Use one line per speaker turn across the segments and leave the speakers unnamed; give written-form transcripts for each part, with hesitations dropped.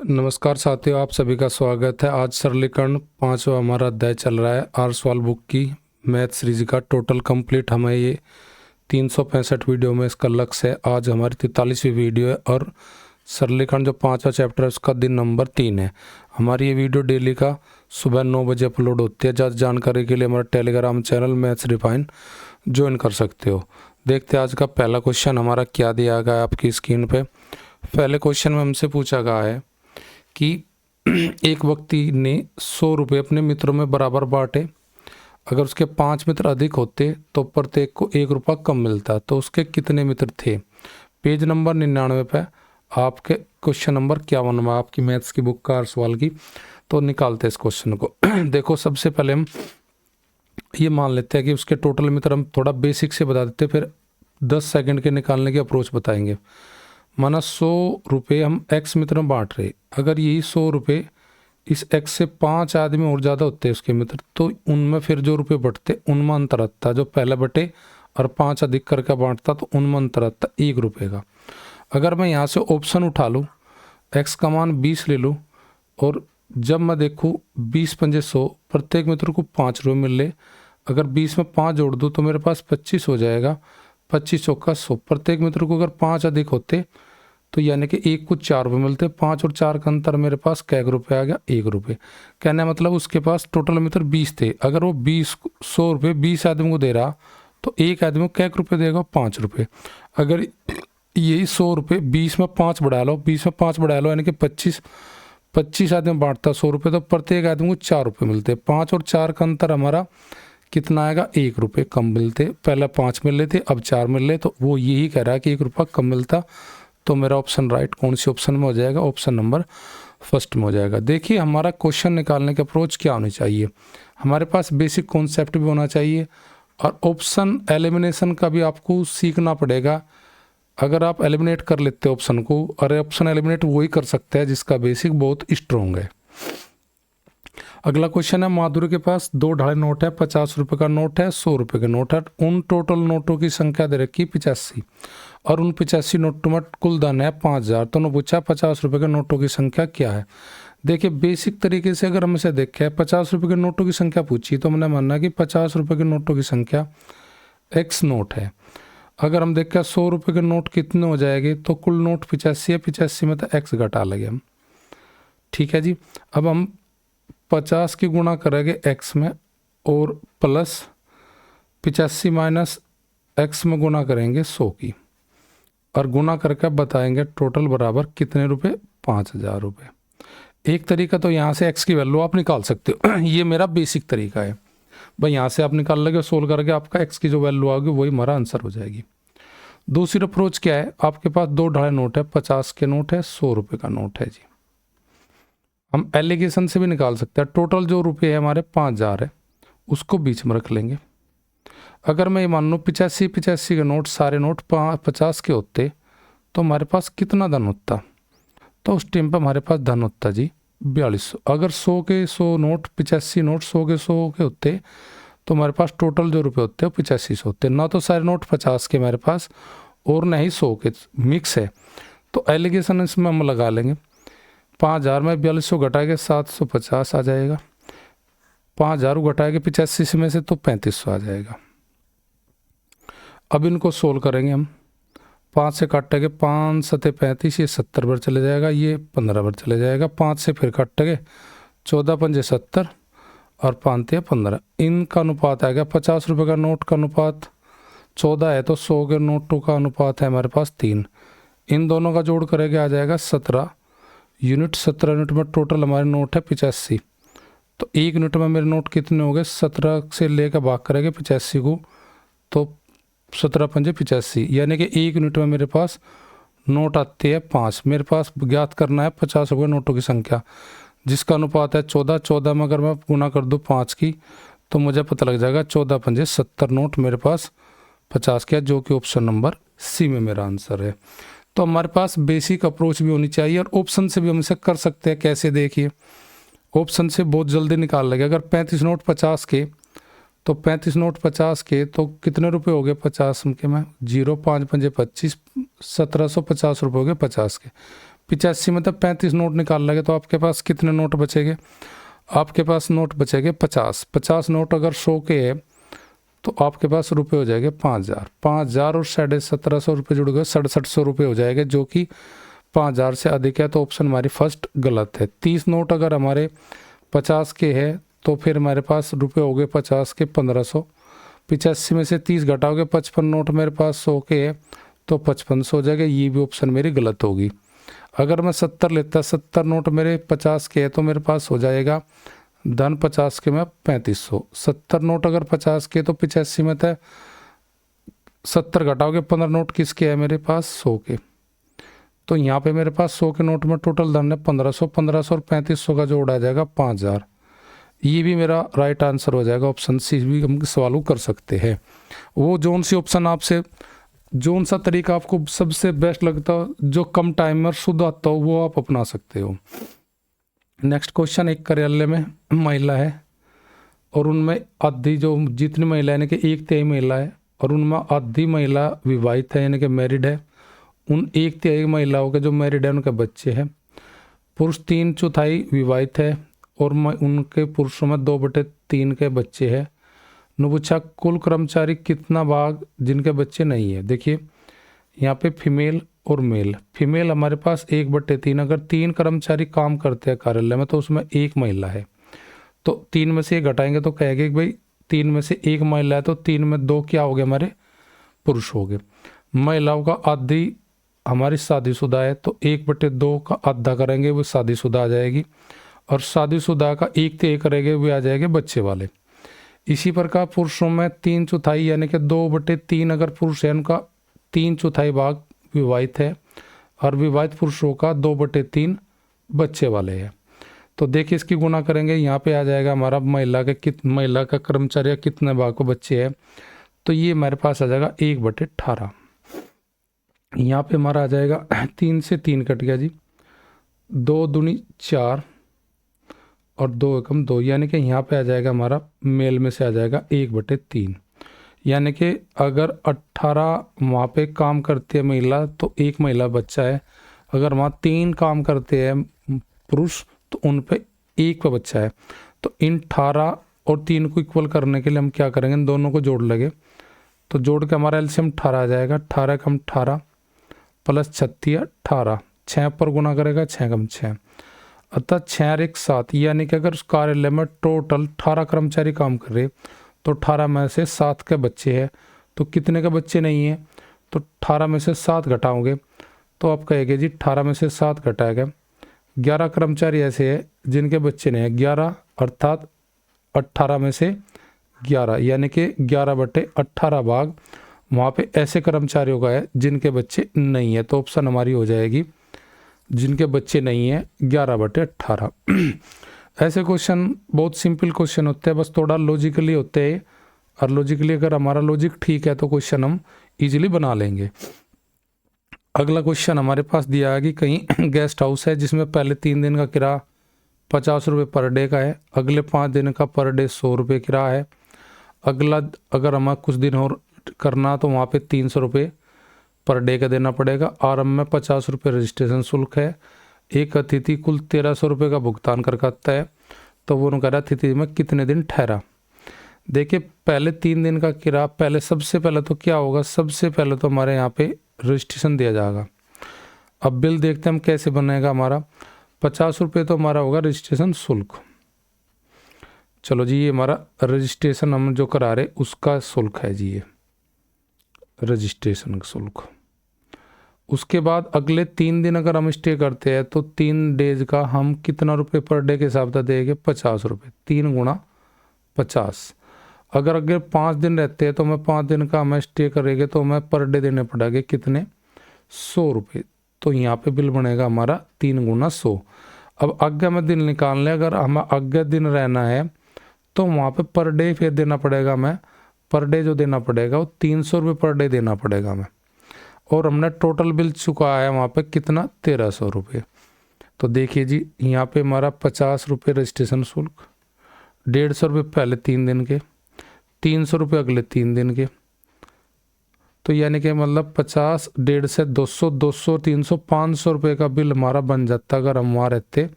नमस्कार साथियों, आप सभी का स्वागत है। आज सरलीकरण 5वां हमारा अध्याय चल रहा है आर सवाल बुक की मैथ सीरीज का। टोटल कंप्लीट हमें ये 365 वीडियो में इसका लक्ष्य है। आज हमारी 43वीं वीडियो है और सरलीकरण जो 5वां चैप्टर है उसका दिन नंबर 3 है। हमारी ये वीडियो डेली का सुबह 9 बजे अपलोड होती है। ज़्यादा जानकारी के लिए हमारा Telegram channel maths refine join कर सकते हो। देखते हैं आज का पहला क्वेश्चन हमारा क्या दिया गया है आपकी स्क्रीन पे। पहले क्वेश्चन में हमसे पूछा गया है कि एक व्यक्ति ने 100 रुपये अपने मित्रों में बराबर बांटे। अगर उसके 5 मित्र अधिक होते तो प्रत्येक को 1 रुपया कम मिलता। तो उसके कितने मित्र थे? पेज नंबर 99 पे आपके क्वेश्चन नंबर 51 में आपकी मैथ्स की बुक का हर सवाल की। तो निकालते हैं इस क्वेश्चन को। देखो, सबसे पहले हम ये मान लेते हैं कि उसके टोटल मित्र हम थोड़ा बेसिक से बता देते, फिर 10 सेकंड के निकालने की अप्रोच बताएंगे। माना 100 रुपये हम एक्स मित्र में बांट रहे। अगर यही 100 रुपये इस एक्स से 5 आदमी और ज़्यादा होते हैं उसके मित्र, तो उनमें फिर जो रुपये बटते उनमें अंतर आता। जो पहले बटे और 5 अधिक करके बांटता तो उनमें अंतर आता 1 रुपये का। अगर मैं यहाँ से ऑप्शन उठा लूँ, एक्स का मान 20 ले लूँ और जब मैं देखूँ 20 पंजे 100, प्रत्येक मित्र को 5 रुपये मिल ले। अगर 20 में 5 जोड़ दूँ तो मेरे पास 25 हो जाएगा। 25 चौका 100। प्रत्येक मित्र को अगर 5 अधिक होते तो यानी कि एक को 4 रुपये मिलते। 5 और 4 का अंतर मेरे पास कै रुपये आ गया? 1 रुपये। कहने मतलब उसके पास टोटल मित्र 20 थे। अगर वो 100 रुपये 20 आदमी को दे रहा तो एक आदमी को कै रुपये देगा? 5 रुपये। अगर यही 100 रुपये 20 में 5 बढ़ा लो, 20 में 5 बढ़ा लो यानी कि 25 आदमी बांटता 100 रुपये, तो प्रत्येक आदमी को 4 रुपये मिलते। 5 और 4 का अंतर हमारा कितना आएगा? 1 रुपये कम मिलते। पहले 5 मिल रहे थे, अब 4 मिल रहे, तो वो यही कह रहा है कि 1 रुपया कम मिलता। तो मेरा ऑप्शन राइट कौन सी ऑप्शन में हो जाएगा? ऑप्शन नंबर फर्स्ट में हो जाएगा। देखिए, हमारा क्वेश्चन निकालने की अप्रोच क्या होनी चाहिए। हमारे पास बेसिक कॉन्सेप्ट भी होना चाहिए और ऑप्शन एलिमिनेशन का भी आपको सीखना पड़ेगा। अगर आप एलिमिनेट कर लेते हो ऑप्शन को, और ऑप्शन एलिमिनेट वही कर सकता है जिसका बेसिक बहुत स्ट्रॉन्ग है। अगला क्वेश्चन है, माधुरी के पास 2 ढाई नोट है, 50 रुपये का नोट है, 100 रुपये का नोट है। उन टोटल नोटों की संख्या दे रखी 85 और उन 85 नोटों में कुल धन है 5000। तो उन्होंने पूछा 50 रुपये के नोटों की संख्या क्या है। देखिए, बेसिक तरीके से अगर हमसे देखें 50 रुपये के नोटों की संख्या पूछी तो मैंने मानना कि 50 रुपये के नोटों की संख्या एक्स नोट है। अगर हम देखें 100 रुपये के नोट कितने हो जाएंगे, तो कुल नोट 85 है, 85 में तो एक्स घटा लगे हम। ठीक है जी। अब हम 50 की गुणा करेंगे एक्स में और प्लस 85 माइनस एक्स में गुणा करेंगे 100 की, और गुणा करके बताएंगे टोटल बराबर कितने रुपए? 5000 रुपये। एक तरीका तो यहाँ से एक्स की वैल्यू आप निकाल सकते हो। ये मेरा बेसिक तरीका है भाई। यहाँ से आप निकाल लोगे, सोल्व करके आपका एक्स की जो वैल्यू आएगी वही हमारा आंसर हो जाएगी। दूसरी अप्रोच क्या है, आपके पास 2 ढाई नोट है, 50 के नोट है, 100 रुपये का नोट है जी। हम एलिगेशन से भी निकाल सकते हैं। टोटल जो रुपये है हमारे 5000 है, उसको बीच में रख लेंगे। अगर मैं ये मान लूँ 85 के नोट सारे नोट 50 के होते तो हमारे पास कितना धन होता? तो उस टाइम पर हमारे पास धन होता जी 4200। अगर 100 के 100 नोट 85 नोट 100 के होते तो हमारे पास टोटल जो रुपये होते हैं 8500 होते। ना तो सारे नोट 50 के हमारे पास और ना ही 100 के, मिक्स है। तो एलिगेशन इसमें हम लगा लेंगे। 5000 में 4200 घटा के 750 आ जाएगा। 5000 घटा के 85 में से तो 3500 आ जाएगा। अब इनको सोल्व करेंगे हम। 5 से काटेंगे, 5 सते 35, ये 70 बार चले जाएगा, ये 15 बार चले जाएगा। 5 से फिर काटेंगे, 14 पंजे 70 और 5 ते 15। इनका अनुपात आएगा 50 रुपये का नोट का अनुपात 14 है, तो 100 के नोटों का अनुपात है हमारे पास 3। इन दोनों का जोड़ करेंगे आ जाएगा 17 यूनिट। 17 यूनिट में टोटल हमारे नोट है 85। तो 1 यूनिट में मेरे नोट कितने हो गए? 17 से लेकर भाग करेंगे 85 को, तो 17 पंजे 85, यानी कि 1 यूनिट में मेरे पास नोट आते हैं 5। मेरे पास ज्ञात करना है 50 रुपये नोटों की संख्या, जिसका अनुपात है 14। 14 में अगर मैं गुना कर दूँ 5 की तो मुझे पता लग जाएगा 14 पंजे 70 नोट मेरे पास 50 के, जो कि ऑप्शन नंबर सी में मेरा आंसर है। तो हमारे पास बेसिक अप्रोच भी होनी चाहिए और ऑप्शन से भी हम इसे कर सकते हैं। कैसे? देखिए, ऑप्शन से बहुत जल्दी निकाल लेंगे। अगर 35 नोट 50 के, तो 35 नोट 50 के तो कितने रुपए हो गए? 50 के में 0 5 पंजे 25, 1750 रुपये हो गए 50 के। 85 में तो 35 नोट निकाल लगे तो आपके पास कितने नोट बचेंगे? आपके पास नोट बचेंगे 50। 50 नोट अगर 100 के है तो आपके पास रुपए हो जाएंगे 5000। 5000 और 1750 रुपये जुड़ गए, 6700 रुपये हो जाएंगे, जो कि 5000 से अधिक है। तो ऑप्शन हमारी फर्स्ट गलत है। 30 नोट अगर हमारे 50 के है तो फिर हमारे पास रुपए हो गए 50 के 1500। 85 में से 30 घटाओगे, 55 नोट मेरे पास 100 के है तो 5500 हो जाएगा। ये भी ऑप्शन मेरी गलत होगी। अगर मैं 70 लेता, 70 नोट मेरे 50 के है तो मेरे पास हो जाएगा धन 50 के में 3500। 70 नोट अगर 50 के तो 85 में था 70 घटाओगे, 15 नोट किसके है मेरे पास? 100 के। तो यहाँ पे मेरे पास 100 के नोट में टोटल धन है 1500। 1500 और 3500 का जोड़ आ जाएगा 5000। ये भी मेरा राइट आंसर हो जाएगा। ऑप्शन सी भी हम सवाल कर सकते हैं। वो जोन सी ऑप्शन आपसे, जोन सा तरीका आपको सबसे बेस्ट लगता हो, जो कम टाइम में शुद्ध आता हो, वो आप अपना सकते हो। नेक्स्ट क्वेश्चन, एक कार्यालय में महिला है और उनमें आधी, जो जितनी महिला यानी कि 1/3 महिला है और उनमें आधी महिला विवाहित है यानी कि मैरिड है। उन 1/3 महिलाओं के जो मैरिड है उनके बच्चे हैं। पुरुष 3/4 विवाहित है और उनके पुरुषों में 2/3 के बच्चे हैं। ने पूछा कुल कर्मचारी कितना भाग जिनके बच्चे नहीं है। देखिए यहाँ पे फीमेल और मेल। फीमेल हमारे पास 1/3। अगर 3 कर्मचारी काम करते हैं कार्यालय में तो उसमें 1 महिला है, तो 3 में से 1 घटाएंगे तो कहेंगे कि भाई 3 में से 1 महिला है तो 3 में 2 क्या हो गए? हमारे पुरुष हो गए। महिलाओं का आधी हमारी शादीशुदा है तो 1/2 का आधा करेंगे वो शादीशुदा आ जाएगी, और शादीशुदा का 1/3 करेंगे वो आ जाएंगे बच्चे वाले। इसी प्रकार पुरुषों में 3/4 यानी कि 2/3 अगर पुरुष है उनका 3/4 भाग विवाहित है और विवाहित पुरुषों का 2/3 बच्चे वाले हैं। तो देखिए इसकी गुना करेंगे, यहाँ पे आ जाएगा हमारा महिला का कर्मचारी कितने भाग को बच्चे हैं, तो ये हमारे पास आ जाएगा 1/18। यहाँ पे हमारा आ जाएगा 3 से 3 कट गया जी, 2 दूनी 4 और 2 एकम 2, यानी कि यहाँ पे आ जाएगा हमारा मेल में से आ जाएगा 1/3। यानी कि अगर 18 वहाँ पे काम करती है महिला तो 1 महिला बच्चा है। अगर वहाँ 3 काम करते हैं पुरुष तो उन पे 1 का बच्चा है। तो इन 18 और 3 को इक्वल करने के लिए हम क्या करेंगे? इन दोनों को जोड़ लगे, तो जोड़ के हमारा एलसीएम 18 आ जाएगा। 18 कम 18 प्लस 36 18, 6 पर गुना करेगा 6 कम 6, अतः 6 और 1 7। यानी कि अगर उस कार्यालय में टोटल 18 कर्मचारी काम कर रहे तो 18 में से 7 के बच्चे हैं, तो कितने के बच्चे नहीं है? तो 18 में से 7 घटाओगे तो आप कहेंगे जी 18 में से 7 घटाएगा 11 कर्मचारी ऐसे हैं जिनके बच्चे नहीं है। 11 अर्थात 18 में से 11 यानी कि 11/18 भाग वहाँ पे ऐसे कर्मचारियों का है जिनके बच्चे नहीं है। तो ऑप्शन हमारी हो जाएगी जिनके बच्चे नहीं है 11/18। ऐसे क्वेश्चन बहुत सिंपल क्वेश्चन होते हैं, बस थोड़ा लॉजिकली होते हैं, और लॉजिकली अगर हमारा लॉजिक ठीक है तो क्वेश्चन हम इजीली बना लेंगे। अगला क्वेश्चन हमारे पास दिया है कि कहीं गेस्ट हाउस है जिसमें पहले 3 दिन का किराया 50 रुपये पर डे का है, अगले 5 दिन का पर डे 100 रुपये किराया है, अगला अगर हमें कुछ दिन और करना तो वहाँ पे 300 रुपये पर डे का देना पड़ेगा। आरंभ में 50 रुपये रजिस्ट्रेशन शुल्क है। एक अतिथि कुल 1300 रुपये का भुगतान कर सकता है, तो वो कह रहा अतिथि में कितने दिन ठहरा। देखिए पहले 3 दिन का किराया, पहले सबसे पहले तो क्या होगा? सबसे पहले तो हमारे यहाँ पे रजिस्ट्रेशन दिया जाएगा। अब बिल देखते हैं हम कैसे बनेगा हमारा। 50 रुपये तो हमारा होगा रजिस्ट्रेशन शुल्क। चलो जी, ये हमारा रजिस्ट्रेशन हम जो करा रहे उसका शुल्क है जी, ये रजिस्ट्रेशन शुल्क। उसके बाद अगले 3 दिन अगर हम स्टे करते हैं तो 3 डेज का हम कितना रुपये पर डे के हिसाब से देंगे? 50 रुपये। 3 गुणा 50। अगर 5 दिन रहते हैं तो हमें 5 दिन का हमें स्टे करेंगे तो हमें पर डे देने पड़ेंगे कितने? 100 रुपये। तो यहाँ पे बिल बनेगा हमारा 3 गुणा 100। अब आगे हमें दिन निकाल लें, अगर हमें आगे दिन रहना है तो वहाँ पे पर डे फिर देना पड़ेगा हमें। पर डे जो देना पड़ेगा वो 300 रुपये पर डे देना पड़ेगा हमें, और हमने टोटल बिल चुकाया है वहाँ पे कितना? 1300 रुपये। तो देखिए जी यहाँ पे हमारा 50 रुपये रजिस्ट्रेशन शुल्क, 150 रुपये पहले 3 दिन के, 300 रुपये अगले 3 दिन के, तो यानी कि मतलब 50, 150 से 200, 200, 300, 500 रुपये का बिल हमारा बन जाता अगर हम वहाँ रहते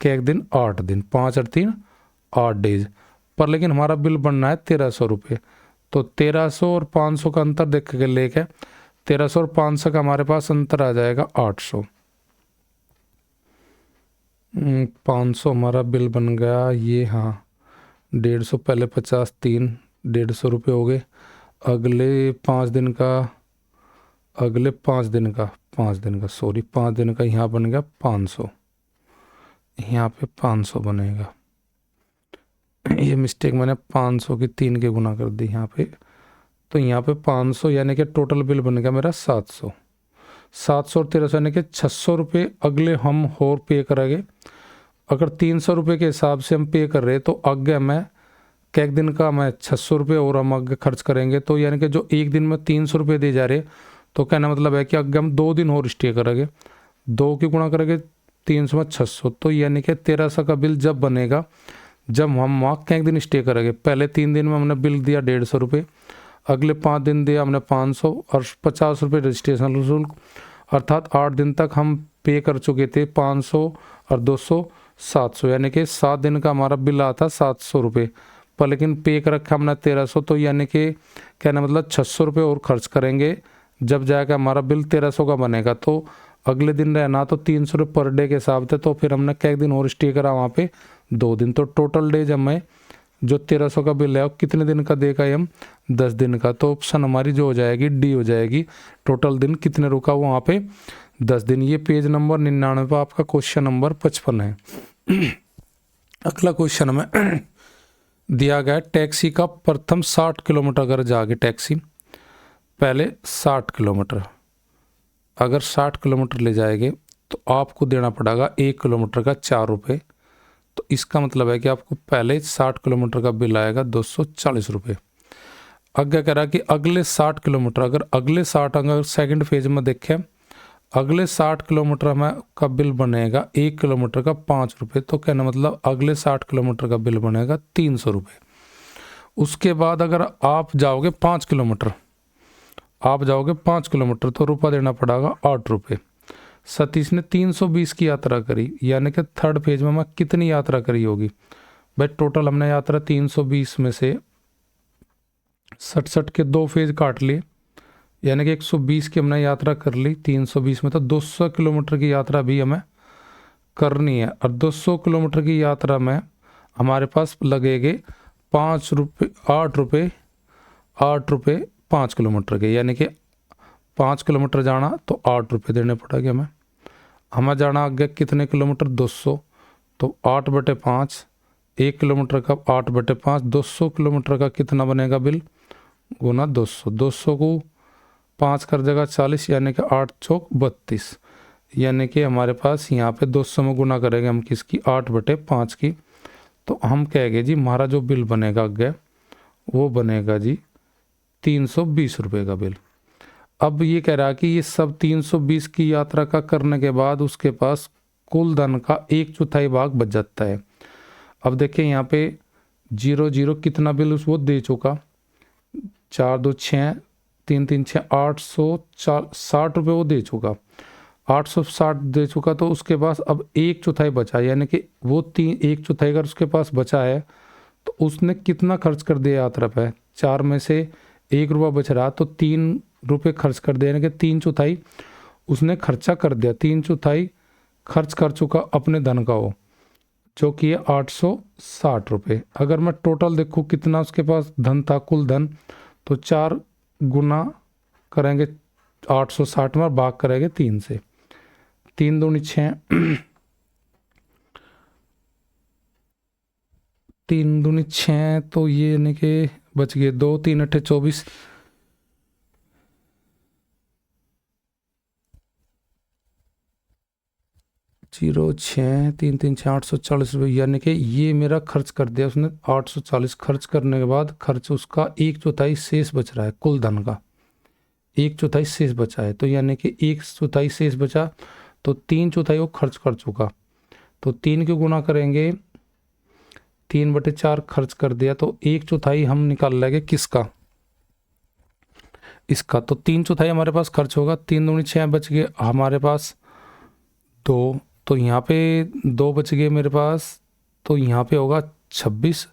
कि एक दिन 8 दिन, 5 और 3 8 डेज पर। लेकिन हमारा बिल बनना है 1300 रुपये। तो 1300 और 500 का अंतर देख के लेके 1300 और 500 का हमारे पास अंतर आ जाएगा 800। 500 हमारा बिल बन गया ये, हाँ 150 पहले 50, 3 150 रुपये हो गए। अगले 5 दिन का, अगले 5 दिन का, 5 दिन का सॉरी 5 दिन का यहाँ बन गया 500, यहाँ पे 500 बनेगा। ये मिस्टेक मैंने 500 की 3 के गुना कर दी यहाँ पे। तो यहाँ पे 500 यानी कि टोटल बिल बन गया मेरा 700। 700 और 1300 यानी कि 600 रुपये अगले हम और पे करेंगे। अगर 300 रुपये के हिसाब से हम पे कर रहे तो आगे मैं एक दिन का मैं 600 रुपये और हम आगे खर्च करेंगे। तो यानी कि जो एक दिन में 300 रुपये दे जा रहे, तो कहना मतलब है कि आगे हम 2 दिन और स्टे करेंगे, 2 की गुणा करेंगे 300 में 600। तो यानी कि 1300 का बिल जब बनेगा जब हम वहाँ एक दिन स्टे करेंगे। पहले 3 दिन में हमने बिल दिया 150 रुपये, अगले 5 दिन दिया हमने 500 और 50 रुपये रजिस्ट्रेशन शुल्क, अर्थात 8 दिन तक हम पे कर चुके थे 500 और 200 700, यानी कि 7 दिन का हमारा बिल आता 700 रुपये पर। लेकिन पे कर रखा हमने 1300, तो यानी कि कहना मतलब 600 रुपये और खर्च करेंगे जब जाएगा हमारा बिल 1300 का बनेगा। तो अगले दिन रहना तो 300 रुपये पर डे के हिसाब से, तो फिर हमने एक दिन और स्टे करा वहाँ पे 2 दिन। तो टोटल डेज हमें जो 1300 का बिल है वो कितने दिन का देगा हम 10 दिन का। तो ऑप्शन हमारी जो हो जाएगी डी हो जाएगी, टोटल दिन कितने रुका वहाँ पे 10 दिन। ये पेज नंबर 99 पर आपका क्वेश्चन नंबर 55 है। अगला क्वेश्चन हमें दिया गया टैक्सी का प्रथम 60 किलोमीटर अगर जागे टैक्सी पहले 60 किलोमीटर, अगर 60 किलोमीटर ले जाएंगे तो आपको देना पड़ेगा 1 किलोमीटर का 4 रुपये। तो इसका मतलब है कि आपको पहले 60 किलोमीटर का बिल आएगा 240 रुपये। आगे कह रहा कि अगले 60 किलोमीटर, अगर अगले 60 अगर सेकंड फेज में देखें अगले 60 किलोमीटर हमें का बिल बनेगा 1 किलोमीटर का 5 रुपये। तो कहना मतलब अगले 60 किलोमीटर का बिल बनेगा 300 रुपये। उसके बाद अगर आप जाओगे 5 किलोमीटर, आप जाओगे 5 किलोमीटर तो रुपया देना पड़ेगा 8 रुपये। सतीश ने 320 की यात्रा करी, यानी कि थर्ड फेज में मैं कितनी यात्रा करी होगी भाई। टोटल हमने यात्रा 320 में से 67 के 2 फेज काट लिए, यानी कि 120 की हमने यात्रा कर ली 320 में। तो 200 किलोमीटर की यात्रा भी हमें करनी है, और 200 किलोमीटर की यात्रा में हमारे पास लगेंगे 5 रुपये 8 रुपये 8 रुपये 5 किलोमीटर के, यानी कि 5 किलोमीटर जाना तो 8 रुपये देने पड़ेंगे हमें। हमें जाना आगे कितने किलोमीटर 200, तो 8/5 1 किलोमीटर का 8/5 200 किलोमीटर का कितना बनेगा बिल गुना 200। 200 को 5 कर देगा 40, यानी कि 8 चौक 32, यानी कि हमारे पास यहाँ पे 200 में गुना करेंगे हम किसकी 8/5 की। तो हम कहेंगे जी हमारा जो बिल बनेगा आगे वो बनेगा जी 320 रुपये का बिल। अब ये कह रहा है कि ये सब 320 की यात्रा का करने के बाद उसके पास कुल धन का 1/4 भाग बच जाता है। अब देखिए यहाँ पे 0 कितना बिल उस वो दे चुका 4 2 6 3 3 6 860 रुपये वो दे चुका, 860 दे चुका। तो उसके पास अब 1/4 बचा, यानी कि वो 1/4 अगर उसके पास बचा है तो उसने कितना खर्च कर दिया यात्रा पे। 4 में से 1 रुपया बच रहा तो 3 रुपये खर्च कर दिया, यानी कि 3/4 उसने खर्चा कर दिया। 3/4 खर्च कर चुका अपने धन का वो, जो कि है 860 रुपये। अगर मैं टोटल देखूँ कितना उसके पास धन था कुल धन, तो 4 गुना करेंगे 860 में, भाग करेंगे 3 से, 3 दूनी 6 3 दूनी 6, तो ये यानी कि बच गए 2 3 8 24, 0 6 3 3 6 840 रुपये, यानी कि ये मेरा खर्च कर दिया उसने 840। खर्च करने के बाद खर्च उसका 1/4 शेष बच रहा है, कुल धन का 1/4 शेष बचा है। तो यानी कि 1/4 शेष बचा, तो 3/4 वो खर्च कर चुका। तो 3 की गुना करेंगे 3/4 खर्च कर दिया, तो 1/4 हम निकाल लेंगे किसका इसका, तो 3/4 हमारे पास खर्च होगा। 3 दूनी 6 बच गए हमारे पास 2, तो यहाँ पे 2 बच गए मेरे पास, तो यहाँ पे होगा 26,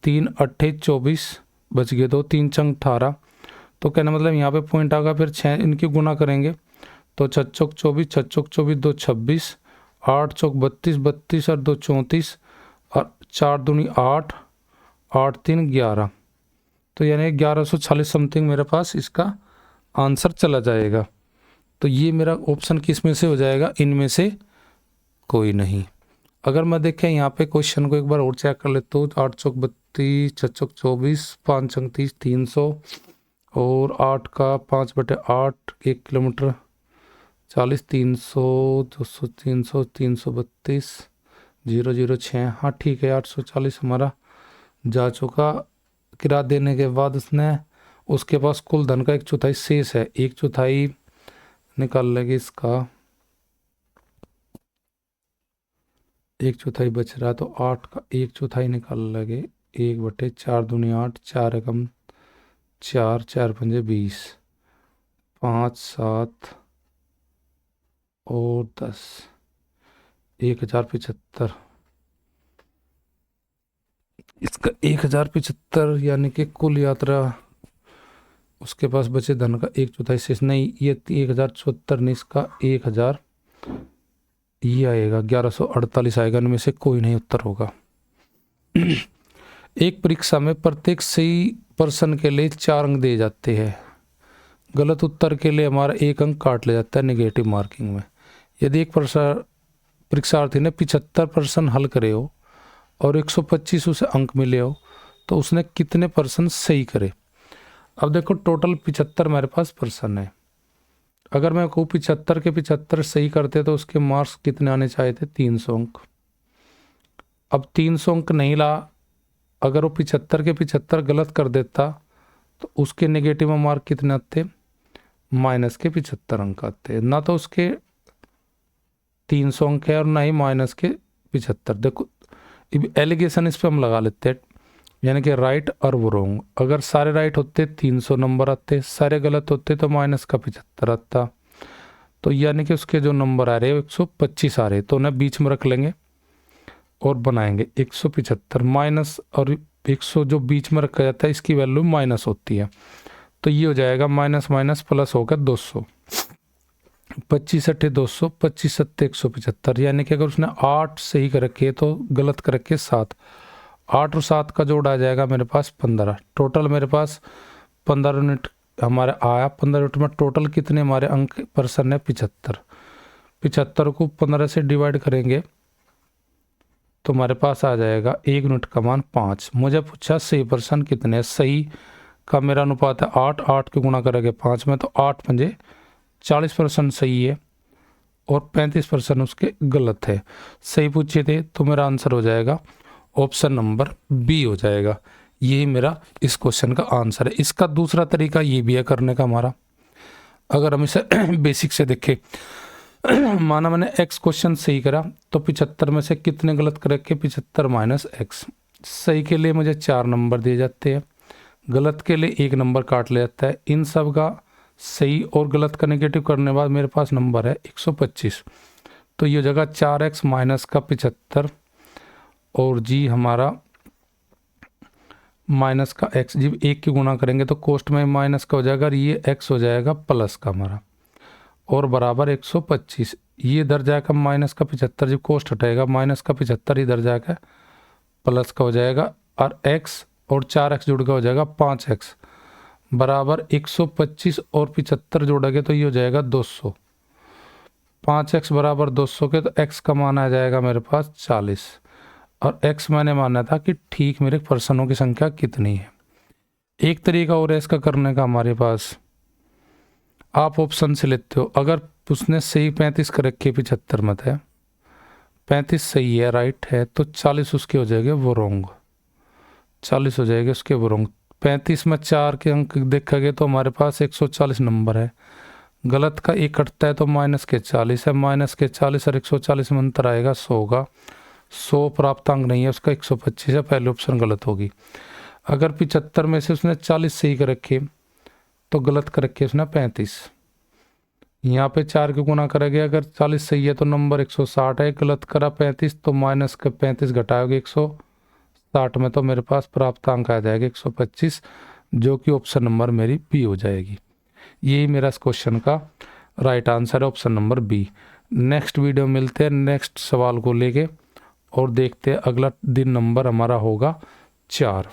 3 8 24 बच गए 2, 3 चंग 18। तो कहना मतलब यहाँ पे पॉइंट आगा, फिर 6 इनकी गुना करेंगे तो 6 चौक 24, 6 चौक 24, 2 26, 8 चौक 32, 32 और 2 34, और 4 दूनी 8, 8 3 11, तो यानी 1140 समथिंग मेरे पास इसका आंसर चला जाएगा। तो ये मेरा ऑप्शन किस में से हो जाएगा, इनमें से कोई नहीं। अगर मैं देखें यहाँ पे क्वेश्चन को एक बार और चेक कर लेता हूँ, 8 चौक 32, 6 चौक 24, 5 चंग 30, 300, और 8 का 5/8 1 किलोमीटर 40, 300, 200, 300, 332, 006। हाँ ठीक है, 840 हमारा जा चुका। किराया देने के बाद उसके पास कुल धन का 1/4 शेष है, 1/4 निकाल लेंगे इसका, 1/4 बच रहा है, तो 8 का 1/4 निकाल लेंगे। 1/4 दूनी 8, 4 एकम 4, 4 पंजे 20, 5 7 और 10, 1075। इसका 1075 यानी कि कुल यात्रा उसके पास बचे धन का 1/4 शेष नहीं, ये 1074 नहीं, इसका 1000 ये आएगा, 1148 आएगा, इनमें से कोई नहीं उत्तर होगा। एक परीक्षा में प्रत्येक सही प्रश्न के लिए 4 अंक दिए जाते हैं, गलत उत्तर के लिए हमारा 1 अंक काट लिया जाता है नेगेटिव मार्किंग में। यदि एक परीक्षार्थी ने 75 प्रश्न हल करे हो और 125 उसे अंक मिले हो, तो उसने कितने प्रश्न सही करे। अब देखो टोटल 75 मेरे पास प्रश्न है, अगर मैं कहूँ 75 के 75 सही करते तो उसके मार्क्स कितने आने चाहिए थे, 300 अंक। अब 300 अंक नहीं ला, अगर वो 75 के 75 गलत कर देता तो उसके नेगेटिव मार्क कितने आते, माइनस के 75 अंक आते। ना तो उसके 300 अंक है और ना ही माइनस के 75। देखो एलिगेशन इस पर हम लगा लेते हैं, यानी कि राइट और रॉन्ग। अगर सारे राइट होते 300 नंबर आते, सारे गलत होते तो माइनस का 75 आता। तो यानी कि उसके जो नंबर आ रहे हैं 125 आ रहे, तो उन्हें बीच में रख लेंगे और बनाएंगे 175 माइनस, और 100 जो बीच में रखा जाता है इसकी वैल्यू माइनस होती है, तो ये हो जाएगा माइनस माइनस प्लस होकर 200, 25 8 200, 25 7 175। यानी कि अगर उसने 8 सही कर रखे तो गलत कर रखे 7, 8 और 7 का जोड़ आ जाएगा मेरे पास 15। टोटल मेरे पास 15 यूनिट हमारे आया। 15 यूनिट में टोटल कितने हमारे अंक प्रश्न है, 75। 75 को 15 से डिवाइड करेंगे तो हमारे पास आ जाएगा 1 यूनिट का मान 5। मुझे पूछा सही प्रश्न कितने, सही का मेरा अनुपात है 8, 8 के गुणा करेंगे 5 में, तो 8 पंजे 40% सही है और 35% उसके गलत है। सही पूछे थे तो मेरा आंसर हो जाएगा ऑप्शन नंबर बी हो जाएगा। यही मेरा इस क्वेश्चन का आंसर है। इसका दूसरा तरीका ये भी है करने का हमारा, अगर हम इसे बेसिक से देखें, माना मैंने एक्स क्वेश्चन सही करा तो 75 में से कितने गलत कर रखे, 75 माइनस एक्स। सही के लिए मुझे 4 नंबर दिए जाते हैं, गलत के लिए 1 नंबर काट लिया जाता है। इन सब का सही और गलत का नेगेटिव करने के बाद मेरे पास नंबर है 125, तो ये जगह 4x माइनस का 75 और जी हमारा माइनस का x, जब 1 की गुणा करेंगे तो कोष्ट में माइनस का हो जाएगा, ये x हो जाएगा प्लस का हमारा, और बराबर 125। ये इधर जाएगा माइनस का 75, जब कोष्ट हटेगा माइनस का 75 इधर जाएगा प्लस का हो जाएगा, और x और 4x जुड़ का हो जाएगा 5x बराबर 125 और 75 जोड़ेंगे तो ये हो जाएगा 200। 5x बराबर 200 के, तो x का मान आ जाएगा मेरे पास 40, और x मैंने माना था कि ठीक मेरे प्रश्नों की संख्या कितनी है। एक तरीका और है इसका करने का हमारे पास, आप ऑप्शन से लेते हो। अगर उसने सही 35 कर रखे 75 मत है, 35 सही है राइट है, तो 40 उसके हो जाएंगे वो रॉन्ग, 40 हो जाएंगे उसके वो रॉन्ग। 35 में 4 के अंक देखेंगे तो हमारे पास 140 नंबर है, गलत का 1 कटता है तो माइनस के 40 है, माइनस के 40 और 140 में अंतर आएगा 100 का, 100 प्राप्तांक नहीं है उसका 125 है, पहले ऑप्शन गलत होगी। अगर 75 में से उसने 40 सही कर रखे तो गलत कर रखी है उसने 35। यहाँ पे 4 के गुना करेंगे, अगर 40 सही है तो नंबर 160 है, गलत करा 35 तो माइनस का 35 घटाओगे 160 में तो मेरे पास प्राप्त अंक आ जाएगा 125, जो कि ऑप्शन नंबर मेरी बी हो जाएगी। यही मेरा इस क्वेश्चन का राइट आंसर है, option number B. Next video मिलते हैं नेक्स्ट सवाल को लेके और देखते हैं, अगला दिन नंबर हमारा होगा 4।